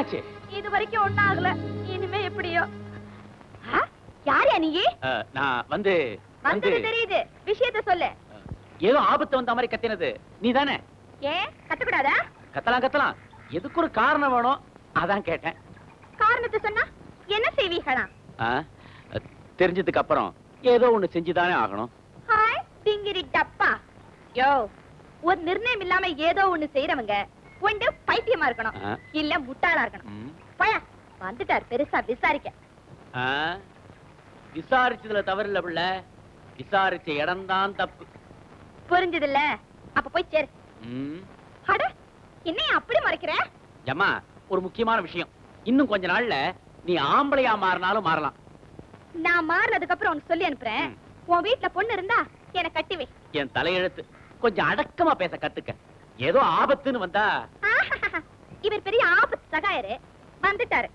என்னாச்சு? இது வரைக்கும் ஒண்ணும் ஆகல. இனிமே எப்படியோ. யாரையா நீ? நான் வந்து தெரியுது. விஷயத்த சொல்லு. ஏதோ ஆபத்து வந்த மாதிரி கத்தினது நீதானே? ஏன் கத்தக்கூடாதா? கத்தலாம். எதுக்கு ஒரு காரணம் வேணும், அதான் கேட்டேன். காரணத்தை சொன்னா என்ன செய்வீங்களா? தெரிஞ்சதுக்கு அப்புறம் ஏதோ ஒண்ணு செஞ்சுதானே ஆகணும். ஹாய் டிங்கிரி டப்பா. யோ, ஒரு நிர்ணயம் இல்லாம ஏதோ ஒண்ணு செய்யறவங்க ஒன்று பைத்தியமா இருக்கணும், இல்ல முட்டாளா இருக்கணும். போயா, வந்துட்டார் பெருசா விசாரிக்க. விசாரிச்சதுல தவறு இல்ல பிள்ளை, விசாரிச்ச இடம் தான் தப்பு. புரிஞ்சது இல்ல? அப்ப போய் சேரு. அட, என்ன அப்படி மறைக்கிற? அம்மா, ஒரு முக்கியமான விஷயம். இன்னும் கொஞ்ச நாள்ல நீ ஆம்பளையா மாறினாலும் மாறலாம். நான் மாறினதுக்கு அப்புறம் உனக்கு சொல்லி அனுப்புறேன். உன் வீட்டுல பொண்ணு இருந்தா என்ன கட்டி வை. என் தலையெழுத்து. கொஞ்சம் அடக்கமா பேச கத்துக்க. ஏதோ ஆபத்துன்னு வந்தா. இவர் பெரிய ஆபத்து சகாயரு வந்துட்டாரு.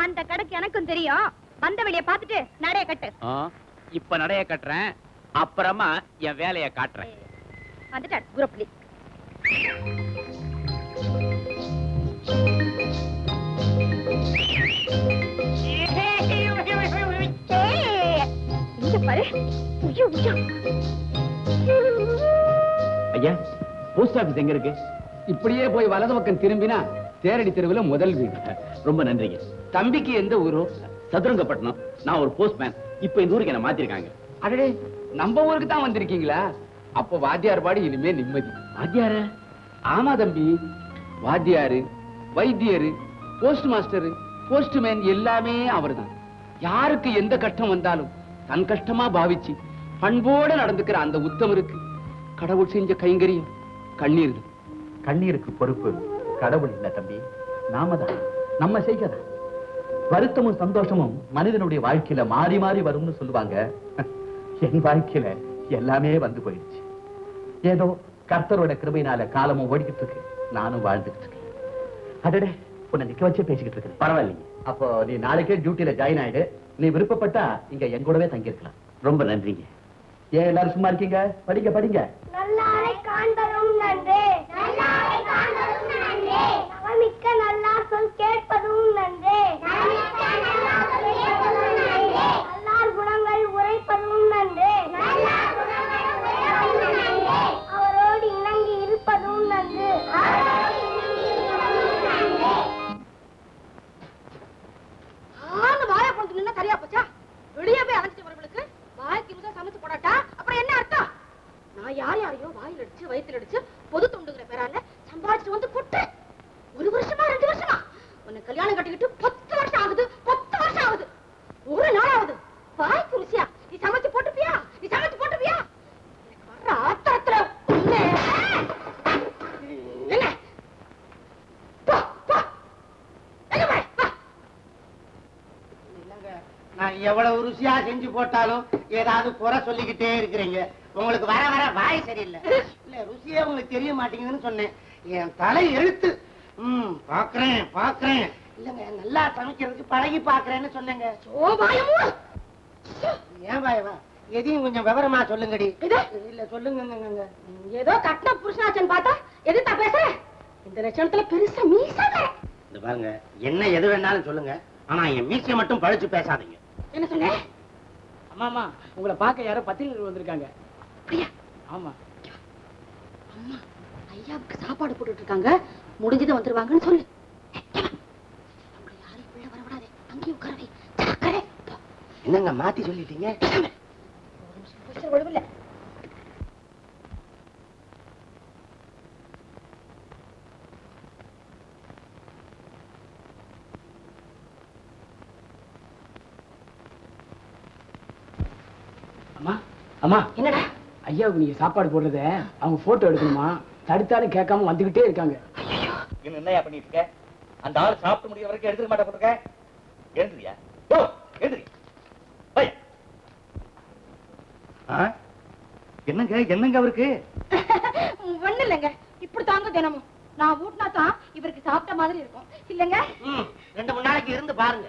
அந்த கடைக்கு எனக்கும் தெரியும். வந்த வெளிய பாத்துட்டு நடைய கட்டு. இப்ப நடைய கட்டுறேன், அப்புறமா என் வேலைய காட்டுறேன். வந்துட்டாரு குரப்லி. இங்க பாரு. ஐயா, போஸ்ட் ஆபீஸ் எங்க இருக்கு? இப்படியே போய் வலது பக்கம் திரும்பினா தேரடி தெருவுல முதல் வீடு. ரொம்ப நன்றிங்க. தம்பிக்கு எந்த ஊரு? சதுரங்கப்பட்டினம். நான் ஒரு போஸ்ட்மேன். இப்ப இந்த ஊருக்கு என்ன மாத்திருக்காங்க. அடடே, நம்ம ஊருக்கு தான் வந்திருக்கீங்களா? அப்போ வாத்தியார் பாடு இனிமே நிம்மதி. வாத்தியார? ஆமா தம்பி, வாத்தியாரு, வைத்தியரு, போஸ்ட் மாஸ்டர், போஸ்ட்மேன் எல்லாமே அவர்தான். யாருக்கு எந்த கஷ்டம் வந்தாலும் தன் கஷ்டமா பாவிச்சு பண்போட நடந்துக்கிற அந்த உத்தமருக்கு கடவுள் செஞ்ச கைங்கரியம் கண்ணீர். கண்ணீருக்கு பொறுப்பு கடவுள் இல்ல தம்பி, நாம தான். நம்ம செய்யலாம். வருத்தமும் சந்தோஷமும் மனிதனுடைய வாழ்க்கையில மாறி மாறி வரும்னு சொல்லுவாங்க. என் வாழ்க்கையில எல்லாமே வந்து போயிடுச்சு. ஏதோ கர்த்தரோட கிருபையினால காலமும் ஓடிக்கிட்டு இருக்கு, நானும் வாழ்ந்துகிட்டு இருக்கேன். அடடே, உன்னை நிக்க வச்சே பேசிக்கிட்டு இருக்கேன். பரவாயில்லைங்க. அப்போ நீ நாளைக்கே டியூட்டியில ஜாயின் ஆயிடு. நீ விருப்பப்பட்டா இங்க எங்கூடவே தங்கியிருக்கலாம். ரொம்ப நன்றிங்க. ஏன் எல்லாரும் சும்மா இருக்கீங்க? படிங்க படிங்க. நல்லாரை காண்பதும் நன்றே, நல்லாரை காண்பதும் நன்றே, நவமிக்க நல்லா சொல் கேட்பதும் நன்றே, நவமிக்க நல்லா சொல் கேட்பதும் நன்றே, நல்லார் குணங்கள் உரைப்பதும் நன்றே, நல்லார் குணங்கள் உரைப்பதும் நன்றே, அவரோடு இணங்கி இருப்பதும் நன்று, அவரோடு இணங்கி இருப்பதும் நன்றே. வாழை போட்டு நின்னா சரியா போச்சா? வெளியே போய் அழைச்சிட்டு வரவங்களுக்கு வாய்க்கு ருசா சமைச்சு போடாட்டா அப்புறம் என்ன அர்த்தம்? நான் யாரையோ வாயில் அடிச்சு வயிற்றுல அடிச்சு பொது தொண்டுங்கிற பேரால சம்பாதிச்சுட்டு வந்து கொட்டு. 1 வருஷமா 2 வருஷமா உன்னை கல்யாணம் கட்டிக்கிட்டு 10 வருஷம் ஆகுது. 10 வருஷம் ஆகுது. ஒரு நாள் ஆகுது வாய்க்கு ருசியா நீ சமைச்சு போட்டுப்பியா? நீ சமைச்சு போட்டுப்பியா? வர்ற ஆத்திரத்துல என்ன நான் எவ்வளவு ருசியா செஞ்சு போட்டாலும் ஏதாவது குறை சொல்லிக்கிட்டே இருக்கிறீங்க. உங்களுக்கு வர வர வாய் சரியில்லை. இல்ல, ருசியே உங்களுக்கு தெரிய மாட்டேங்குதுன்னு சொன்னேன். என் தலை எழுத்து. பாக்குறேன். இல்லங்க, நல்லா சமைக்கிறதுக்கு பழகி பாக்குறேன்னு சொன்னேங்க. ஏன் வாயவா? எதையும் கொஞ்சம் விவரமா சொல்லுங்கடி. இல்ல சொல்லுங்க. ஏதோ கட்டின புருஷனாச்சன்னு பார்த்தா எதுத்தா பேசுற? இந்த லட்சணத்துல பெருசா மீசாத. இந்த பாருங்க, என்ன எது வேணாலும் சொல்லுங்க, ஆனா என் மீசையை மட்டும் பழிச்சு பேசாதீங்க. என்ன சொன்ன? அம்மா, உங்களை பார்க்க யாரோ பத்திரிகை வந்திருக்காங்க. ஆமா. அம்மா, ஐயாவுக்கு சாப்பாடு போட்டுட்டு இருக்காங்க. முடிஞ்சது வந்துருவாங்கன்னு சொல்லு. யாரையும் உள்ள வரவிடாதே, அங்கேயும் உட்காரவே. என்னங்க மாத்தி சொல்லிட்டீங்க? ஒழுவில்லை. அம்மா, என்னடா? ஐயாவுக்கு நீங்க சாப்பாடு போடுறத அவங்க போட்டோ எடுக்கணுமா? தடுத்தாலும் கேட்காம வந்துகிட்டே இருக்காங்க. என்னையா பண்ணிட்டு இருக்க? அந்த ஆள் சாப்பிட்டு முடிய வரைக்கும் எடுத்துக்க மாட்டேன் போட்டுருக்க. எழுதுறியா? எழுதுறி. என்னங்க அவருக்கு? ஒண்ணு இல்லைங்க, இப்படி தாங்க தினமும். நான் ஊட்டினா தான் இவருக்கு சாப்பிட்ட மாதிரி இருக்கும் இல்லங்க? 2-3 நாளைக்கு இருந்து பாருங்க.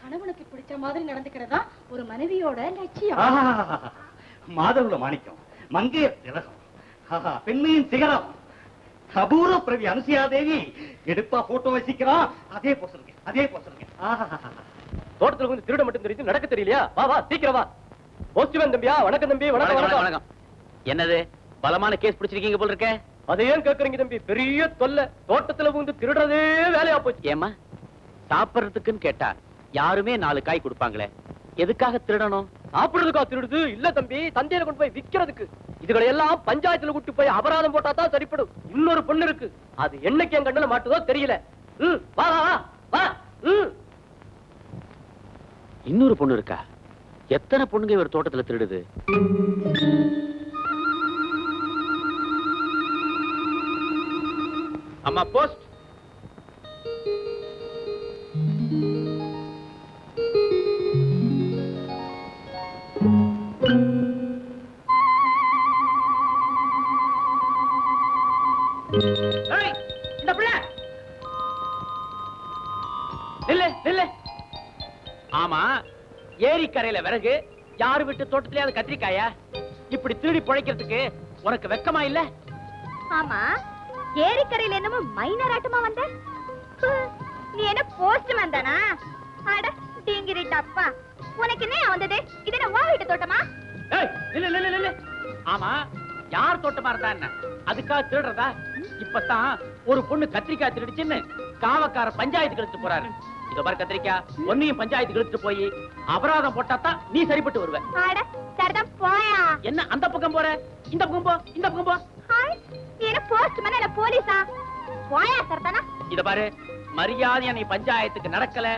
கணவனுக்கு பிடிச்ச மாதிரி நடந்துக்கிறதா ஒரு மனைவியோட லட்சியம். மாதவுல மாணிக்கம், மங்கையர் திலகம், பெண்மையின் சிகரம். அபூர்வ பிரவி அனுசுயா தேவி எடுப்பா போட்டோ வசிக்கிறான். அதே போசுங்க, அதே போசுங்க. தோட்டத்துல வந்து திருட மட்டும் தெரியுது, நடக்க தெரியலையா? வா வா சீக்கிரம் வா. போஸ்ட்மேன் தம்பியா, வணக்கம் தம்பி. வணக்கம் வணக்கம் வணக்கம். என்னது பலமான கேஸ் பிடிச்சிருக்கீங்க போல இருக்க? அதை ஏன் கேக்குறீங்க தம்பி? பெரிய தொல்லை. தோட்டத்துல வந்து திருடுறதே வேலையா போச்சு. ஏமா சாப்பிடுறதுக்குன்னு கேட்டா யாருமே 4 காய் கொடுப்பாங்களே, எதுக்காக திருடணும்? சாப்பிடுறதுக்கா திருடுது? இல்ல தம்பி, சந்தையில கொண்டு போய் விக்கிறதுக்கு. இதுகளை எல்லாம் பஞ்சாயத்துல கூட்டி போய் அபராதம் போட்டா தான் சரிப்படும். இன்னொரு பொண்ணு இருக்கு, அது என்னைக்கு என் கண்ணுல மாட்டுதோ தெரியல. வா வா வா வா. இன்னொரு பொண்ணு இருக்கா? எத்தனை பொண்ணுங்க இவர் தோட்டத்துல திருடுது? அம்மா போஸ்ட். இந்த பிள்ளை நில்லு நில்லு. ஆமா, ஏரிக்கரையில விறகு, யாரு விட்டு தோட்டத்திலேயாவது கத்திரிக்காயா? இப்படி திருடி பிழைக்கிறதுக்கு உனக்கு வெக்கமா இல்ல? ஆமா, ஏரிக்கரையில என்னமோ மைனர் ஆட்டமா வந்த? நீ என்ன போஸ்ட்மேன் தானா? அட டிங்கிரிட்ட அப்பா, உனக்கு என்ன வந்தது? இது என்ன வா வீட்டு தோட்டமா? ஏய் நில்லு நில்லு நில்லு. ஆமா, யார் தோட்டமா இருந்தா என்ன, அதுக்காக திருடுறதா? இப்பதான் ஒரு பொண்ணு கத்திரிக்காய் திருடிச்சுன்னு காவக்கார பஞ்சாயத்துக்கு எடுத்து போறாரு. இத பாரு கத்திரிக்காய், ஒன்னையும் பஞ்சாயத்துக்கு எடுத்துட்டு போய் அபராதம் போட்டாதான் நீ சரிப்பட்டு வருவ. அட சரிதான் போயா. என்ன அந்த பக்கம் போற? இந்த பக்கம் போ, இந்த பக்கம் போ. ஹாய், நீ என்ன போஸ்ட்மேன் இல்ல போலீஸா? போயா சரிதானா? இத பாரு, மரியாதையா நீ பஞ்சாயத்துக்கு நடக்கல,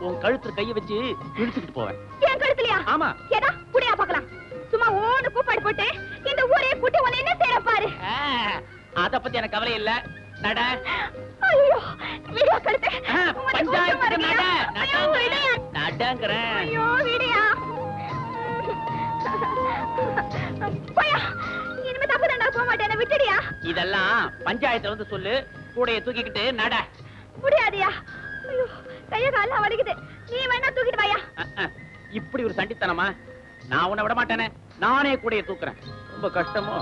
உன் கழுத்துல கைய வச்சு இழுத்துக்கிட்டு போவேன். என் கழுத்துலயா? ஆமா. ஏடா புடியா பார்க்கலாம். சும்மா ஓடு கூப்பாடு போட்டு இந்த ஊரே கூட்டி உன்னை என்ன செய்யற பாரு. அத பத்தி எனக்கு கவலை இல்ல. நட. ஐயோ விடியா கழுத்து. பஞ்சாயத்துக்கு நட. நடங்கறேன். ஐயோ விடியா. போயா, இனிமே தப்பு தண்டா போக மாட்டேன், விட்டுடியா? இதெல்லாம் பஞ்சாயத்துல வந்து சொல்லு, கூடைய தூக்கிக்கிட்டு நட. முடியாதியா. ஐயோ கைய கால வலிக்குது, நீ வேணா தூக்கிட்டு வாயா. இப்படி ஒரு சண்டித்தனமா? நான் உன்னை விட மாட்டேனே, நானே கூடைய தூக்குறேன். ரொம்ப கஷ்டமோ?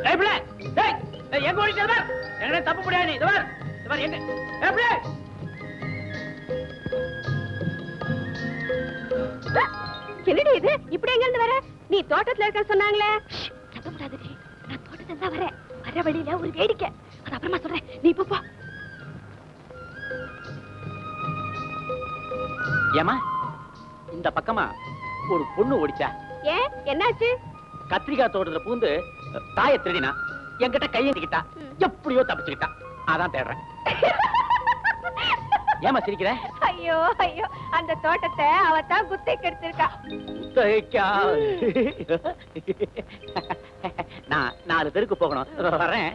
ஏய் பிள்ளை, டேய் எங்க ஓடிட்டு வர? எங்கனே தப்பு முடியாது. இது வர, இது வர எங்க? ஏய் பிள்ளை, என்னடி இது? இப்படி எங்க இருந்து வர? நீ தோட்டத்துல இருக்க சொன்னாங்களே. சத்தம் போடாதடி, நான் தோட்டத்துல தான் வரேன். வர வழியில ஒரு வேடிக்கை, அது அப்புறமா சொல்றேன், நீ போ. ஏமா இந்த பக்கமா ஒரு பொண்ணு ஓடிச்சா? ஏன் என்னாச்சு? கத்திரிக்காய் தோட்டத்துல பூந்து தாயை திருடினா, என்கிட்ட கையெழுத்திக்கிட்டா, எப்படியோ தப்பிச்சுக்கிட்டா. அதான் தேடுறேன். ஏமா சிரிக்கிற? ஐயோ ஐயோ, அந்த தோட்டத்தை அவதான் குத்தைக்கு எடுத்திருக்கா. நான் 4 தெருக்கு போகணும், வரேன்.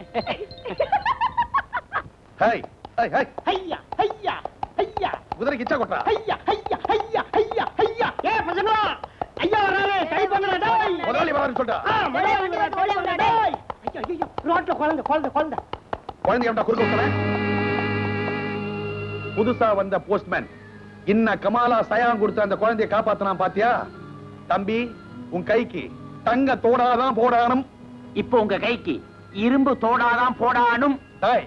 Hi hi hi. ஐயா ஐயா ஐயா, குதிரைக்கு இச்சா கொட்டா. ஐயா ஐயா ஐயா ஐயா ஐயா. ஏ பசங்களா, ஐயா வரானே, கை பண்ணுடா டேய். முதலாளி வரான்னு சொல்டா. முதலாளி வரானே டேய். ஐயா ஐயா, ரோட்ல குழந்தை குழந்தை குழந்தை. குழந்தை ஏன்டா குறுக்க விட்டற? புதுசா வந்த போஸ்ட்மேன் இன்ன கமாலா சயான் கொடுத்த அந்த குழந்தையை காப்பாத்தனா பாத்தியா? தம்பி, உன் கைக்கு தங்க தோடாதான் போடானும். இப்போ உங்க கைக்கு இரும்பு தோடாதான் போடானும். டேய்,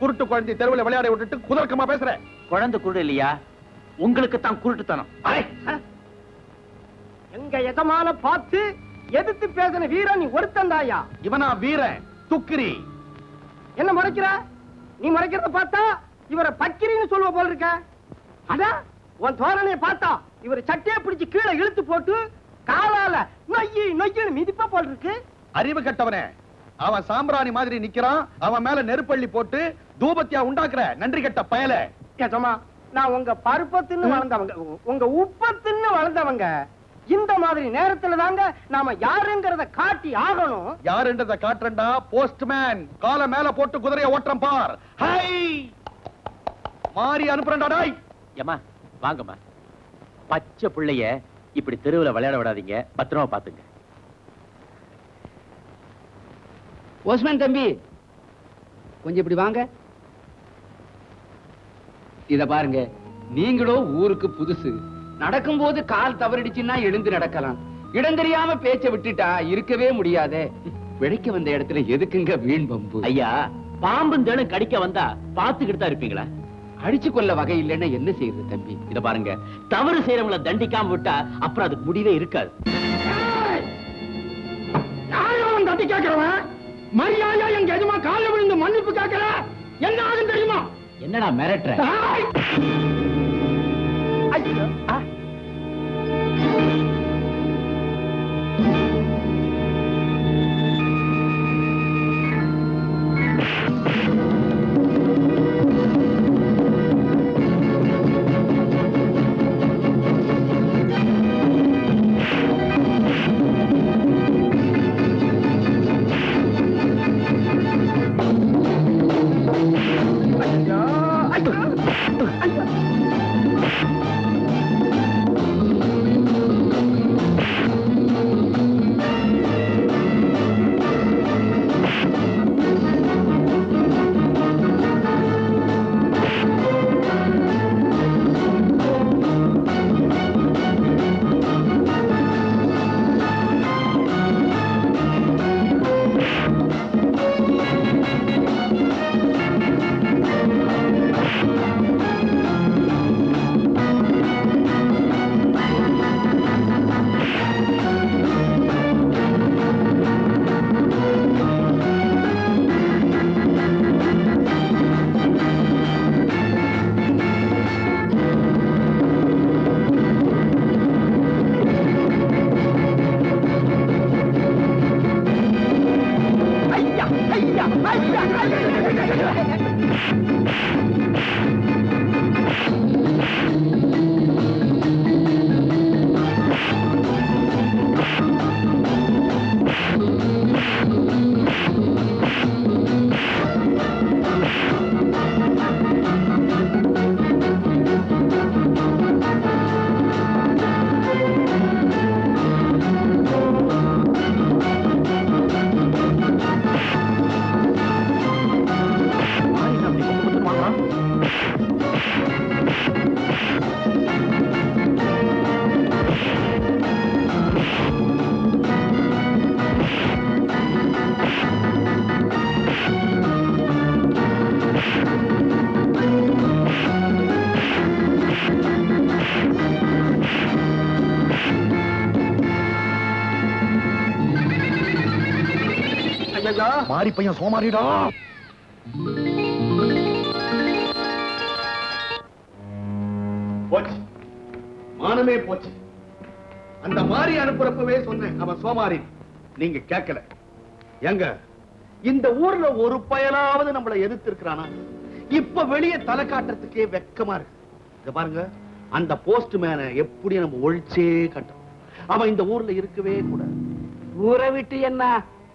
குருட்டு குழந்தை தெருவில் விளையாட விட்டுட்டு குதர்க்கமா பேசுற. குழந்தை குருடு இல்லையா, உங்களுக்கு தான் குருட்டுத்தனம். எங்க எஜமான பார்த்து எதிர்த்து பேசின வீரன் நீ ஒருத்தந்தாயா? இவனா வீரன் துக்கிரி. என்ன முறைக்கிற? நீ முறைக்கிறத பார்த்தா இவரை பக்கிரின்னு சொல்லுவ போல இருக்க. அதான் உன் தோரணையை பார்த்தா இவரை சட்டையை பிடிச்சு கீழே இழுத்து போட்டு காலால நொய்யி நொய்யின்னு மிதிப்பா போல இருக்கு. அறிவு கட்டவனே, அவன் சாம்பிராணி மாதிரி நிக்கிறான். அவன் மேல நெருப்பள்ளி போட்டு தூபத்தியா உண்டாக்குற நன்றி கட்ட பயல. ஏஜமா, நான் உங்க பருப்பை தின்னு வளர்ந்தவங்க, உங்க உப்பை தின்னு வளர்ந்தவங்க. இந்த மாதிரி நேரத்துல தாங்க நாம யாருங்கிறத காட்டி ஆகணும். யாருன்றத காட்டுறா போஸ்ட்மேன். கால மேல போட்டு குதிரையை ஓட்டம் பார். ஹை மாறி அனுப்புறா டாய். ஏமா வாங்கம்மா, பச்சை பிள்ளைய இப்படி தெருவில் விளையாட விடாதீங்க, பத்திரமா பாத்துங்க. போஸ்ட்மேன் தம்பி, கொஞ்சம் இப்படி வாங்க. இத பாருங்க, நீங்களும் ஊருக்கு புதுசு. நடக்கும்போது கால் தவறிடுச்சுன்னா எழுந்து நடக்கலாம். இடம் தெரியாம பேச்ச விட்டுட்டா இருக்கவே முடியாதே. பிழைக்க வந்த இடத்துல எதுக்குங்க வீண் பம்பு? ஐயா, பாம்பும் தேனும் கடிக்க வந்தா பாத்துக்கிட்டு தான் இருப்பீங்களா? அடிச்சு கொள்ள வகை இல்லைன்னா என்ன செய்யறது தம்பி? இத பாருங்க, தவறு செய்யறவங்கள தண்டிக்காம விட்டா அப்புறம் அதுக்கு முடிவே இருக்காது. யாரும் தட்டி கேட்கிறவன் மரியாதையா எங்க எஜமா கால விழுந்து மன்னிப்பு கேட்கிற என்ன ஆகும் தெரியுமா? என்னடா மிரட்டுற? மாறி பையன் சோமாரிடா. போச்சு, மானமே போச்சு. அந்த மாறி அனுப்புறப்பவே சொன்னேன் அவன் சோமாரி. நீங்க கேட்கல. எங்க இந்த ஊர்ல ஒரு பயலாவது நம்மளை எதிர்த்து இருக்கிறானா? இப்ப வெளியே தலை காட்டுறதுக்கே வெக்கமா இருக்கு. இத பாருங்க, அந்த போஸ்ட்மேனை எப்படி நம்ம ஒழிச்சே கட்டணும். அவன் இந்த ஊர்ல இருக்கவே கூடாது. ஊரை விட்டு என்ன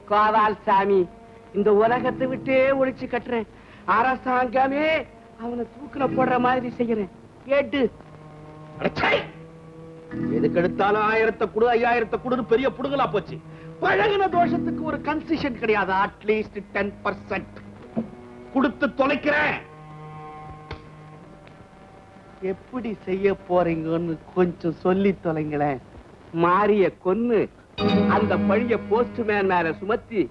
காதால் சாமி, இந்த உலகத்தை விட்டே ஒழிச்சு கட்டுறேன். அரசாங்கமே அவனை தூக்குல போடுற மாதிரி செய்யறேன். கேட்டு எதுக்கு எடுத்தாலும் 1000 கொடு 5000 கொடுன்னு பெரிய புடுங்கலா போச்சு. பழகின தோஷத்துக்கு ஒரு கன்செஷன் கிடையாது. அட்லீஸ்ட் 10% கொடுத்து தொலைக்கிறேன். எப்படி செய்ய போறீங்கன்னு கொஞ்சம் சொல்லி தொலைங்களேன். மாரிய கொன்னு அந்த பழிய போஸ்ட்மேன் மேல சுமத்தி,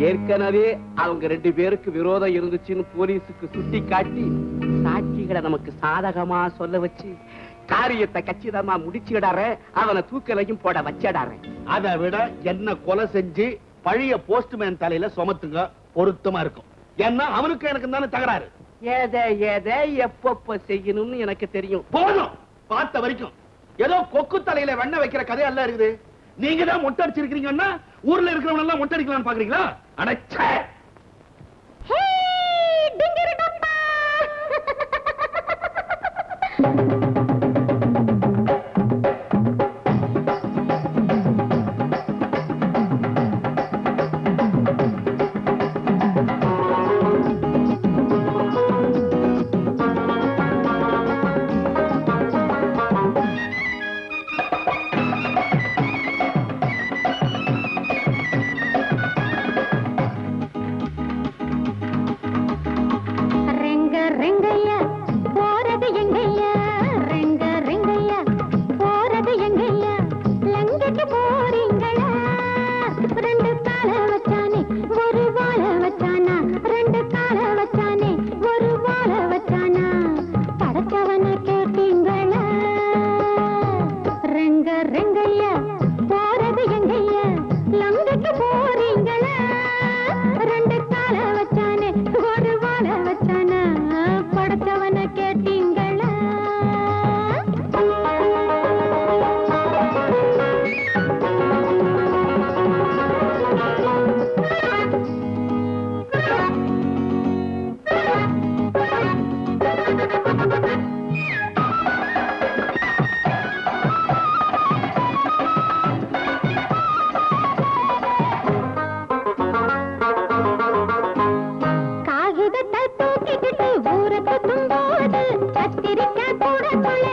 ஏற்கனவே அவங்க 2 பேருக்கு விரோதம் இருந்துச்சுன்னு போலீஸுக்கு சுட்டி காட்டி சாட்சிகளை நமக்கு சாதகமா சொல்ல வச்சு காரியத்தை கச்சிதமா முடிச்சுடார, அவனை தூக்கலையும் போட வச்சிடார. அதை விட என்ன கொலை செஞ்சு பழைய போஸ்ட்மேன் தலையில சுமத்துங்க, பொருத்தமா இருக்கும். ஏன்னா அவனுக்கு எனக்கு தானே தகராறு. எதை எப்பப்ப செய்யணும்னு எனக்கு தெரியும். போதும், பார்த்த வரைக்கும் ஏதோ கொக்கு தலையில வெண்ண வைக்கிற கதை எல்லாம் இருக்குது. நீங்க தான் மொட்டை அடிச்சிருக்கீங்கன்னா ஊர்ல இருக்கிறவங்க எல்லாம் மொட்டை அடிக்கலாம்னு பாக்குறீங்களா? அடச்சே, ரெங்கையா போறது எங்கையா கத்திரிக்காய் கூட தொலை